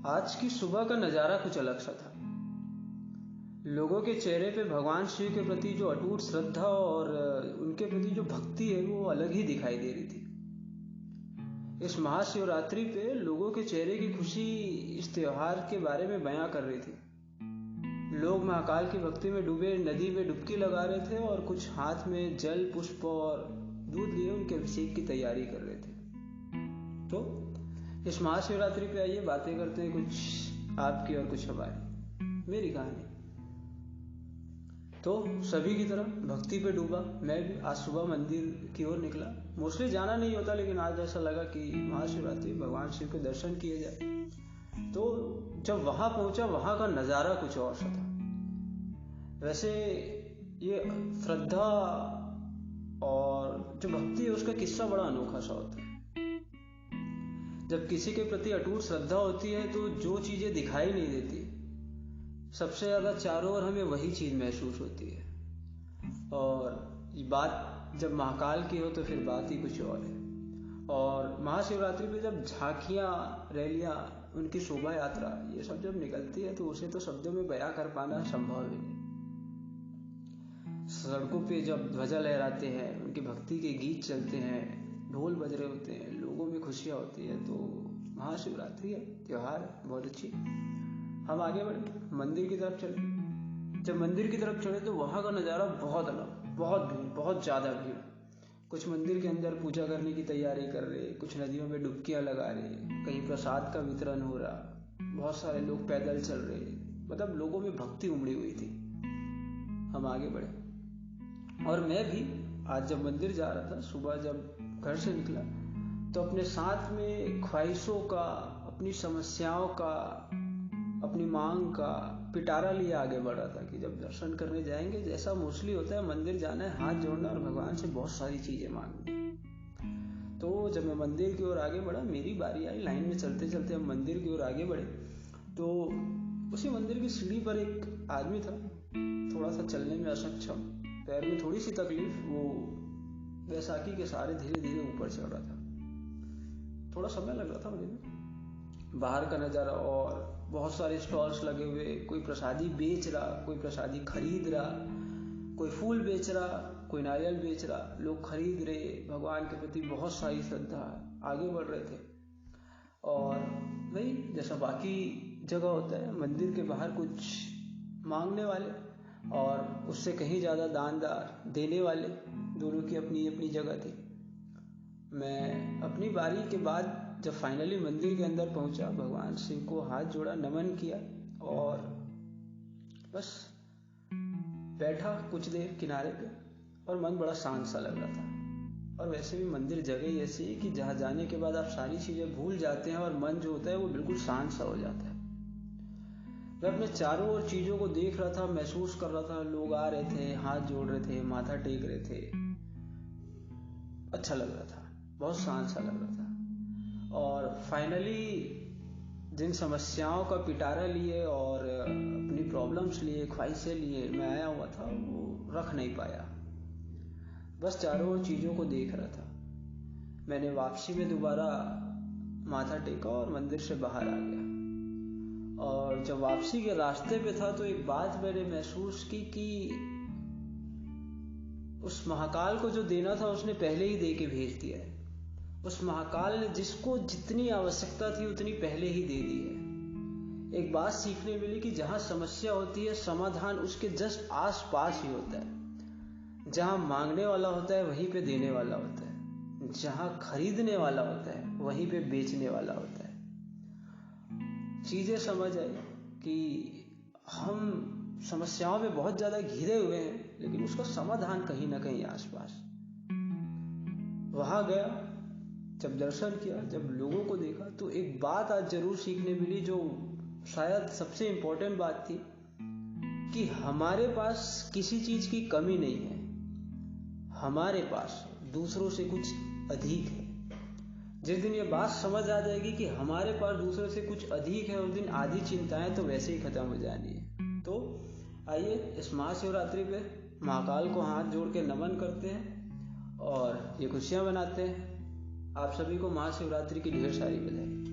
आज की सुबह का नज़ारा कुछ अलग सा था। लोगों के चेहरे पे भगवान शिव के प्रति जो अटूट श्रद्धा और उनके प्रति जो भक्ति है वो अलग ही दिखाई दे रही थी। इस महाशिवरात्रि पे लोगों के चेहरे की खुशी इस त्योहार के बारे में बयां कर रही थी। लोग महाकाल की भक्ति में डूबे नदी में डुबकी लगा रहे थे और कुछ हाथ में जल पुष्प और दूध लिए उनके अभिषेक की तैयारी कर रहे थे। तो इस महाशिवरात्रि पे आइए बातें करते हैं, कुछ आपकी और कुछ हमारी, मेरी कहानी। तो सभी की तरह भक्ति पे डूबा मैं भी। आज सुबह मंदिर की ओर निकला। मोस्टली जाना नहीं होता, लेकिन आज ऐसा लगा कि महाशिवरात्रि भगवान शिव के दर्शन किए जाए। तो जब वहां पहुंचा, वहां का नज़ारा कुछ और सा था। वैसे ये श्रद्धा और जो भक्ति है उसका किस्सा बड़ा अनोखा सा होता है। जब किसी के प्रति अटूट श्रद्धा होती है तो जो चीजें दिखाई नहीं देती, सबसे ज्यादा चारों ओर हमें वही चीज महसूस होती है। और ये बात जब महाकाल की हो तो फिर बात ही कुछ और है। और महाशिवरात्रि पे जब झांकियां, रैलियां, उनकी शोभा यात्रा ये सब जब निकलती है तो उसे तो शब्दों में बयां कर पाना संभव ही नहीं। सड़कों पे जब ध्वजा लहराते हैं, उनकी भक्ति के गीत चलते हैं, ढोल बज रहे होते हैं, लोगों में खुशियां होती है, तो महाशिवरात्रि है, त्योहार बहुत अच्छी। हम आगे बढ़े, मंदिर की तरफ चले। जब मंदिर की तरफ चले तो वहां का नज़ारा बहुत अलग, बहुत भीड़, बहुत ज़्यादा भीड़। कुछ मंदिर के अंदर पूजा करने की तैयारी कर रहे, कुछ नदियों में डुबकियां लगा रहे, कहीं प्रसाद का वितरण हो रहा, बहुत सारे लोग पैदल चल रहे, मतलब लोगों में भक्ति उमड़ी हुई थी। हम आगे बढ़े और मैं भी आज जब मंदिर जा रहा था, सुबह जब घर से निकला, तो अपने साथ में ख्वाहिशों का, अपनी समस्याओं का, अपनी मांग का पिटारा लिए आगे बढ़ रहा था कि जब दर्शन करने जाएंगे, जैसा मोस्टली होता है मंदिर जाना है, हाथ जोड़ना और भगवान से बहुत सारी चीजें मांगनी। तो जब मैं मंदिर की ओर आगे बढ़ा, मेरी बारी आई। लाइन में चलते चलते हम मंदिर की ओर आगे बढ़े तो उसी मंदिर की सीढ़ी पर एक आदमी था, थोड़ा सा चलने में असक्षम, पैर में थोड़ी सी तकलीफ। वो बैसाखी के सहारे धीरे धीरे ऊपर चढ़ रहा था। थोड़ा समय लग रहा था मुझे। बाहर का नज़ारा और बहुत सारे स्टॉल्स लगे हुए, कोई प्रसादी बेच रहा, कोई प्रसादी खरीद रहा, कोई फूल बेच रहा, कोई नारियल बेच रहा, लोग खरीद रहे, भगवान के प्रति बहुत सारी श्रद्धा, आगे बढ़ रहे थे। और वही जैसा बाकी जगह होता है, मंदिर के बाहर कुछ मांगने वाले और उससे कहीं ज़्यादा दानदार, देने वाले, दोनों की अपनी अपनी जगह थी। मैं अपनी बारी के बाद जब फाइनली मंदिर के अंदर पहुंचा, भगवान शिव को हाथ जोड़ा, नमन किया और बस बैठा कुछ देर किनारे पे और मन बड़ा शांत सा लग रहा था। और वैसे भी मंदिर जगह ऐसी है कि जहाँ जाने के बाद आप सारी चीज़ें भूल जाते हैं और मन जो होता है वो बिल्कुल शांत सा हो जाता है। मैं अपने चारों ओर चीज़ों को देख रहा था, महसूस कर रहा था। लोग आ रहे थे, हाथ जोड़ रहे थे, माथा टेक रहे थे, अच्छा लग रहा था, बहुत शांत सा लग रहा था। और फाइनली जिन समस्याओं का पिटारा लिए और अपनी प्रॉब्लम्स लिए, ख्वाहिशें लिए मैं आया हुआ था, वो रख नहीं पाया। बस चारों ओर चीज़ों को देख रहा था। मैंने वापसी में दोबारा माथा टेका और मंदिर से बाहर आ गया। और जब वापसी के रास्ते पे था तो एक बात मैंने महसूस की कि उस महाकाल को जो देना था उसने पहले ही दे के भेज दिया है। उस महाकाल ने जिसको जितनी आवश्यकता थी उतनी पहले ही दे दी है। एक बात सीखने मिली कि जहां समस्या होती है, समाधान उसके जस्ट आस पास ही होता है। जहां मांगने वाला होता है वहीं पे देने वाला होता है, जहां खरीदने वाला होता है वहीं पे बेचने वाला होता है। चीजें समझ आई कि हम समस्याओं में बहुत ज्यादा घिरे हुए हैं, लेकिन उसका समाधान कहीं ना कहीं आसपास। वहां गया, जब दर्शन किया, जब लोगों को देखा, तो एक बात आज जरूर सीखने मिली, जो शायद सबसे इंपॉर्टेंट बात थी, कि हमारे पास किसी चीज की कमी नहीं है, हमारे पास दूसरों से कुछ अधिक है। जिस दिन ये बात समझ आ जाएगी कि हमारे पास दूसरों से कुछ अधिक है, उस दिन आधी चिंताएं तो वैसे ही खत्म हो जानी है। तो आइए इस महाशिवरात्रि पे महाकाल को हाथ जोड़ के नमन करते हैं और ये खुशियां मनाते हैं। आप सभी को महाशिवरात्रि की ढेर सारी बधाई।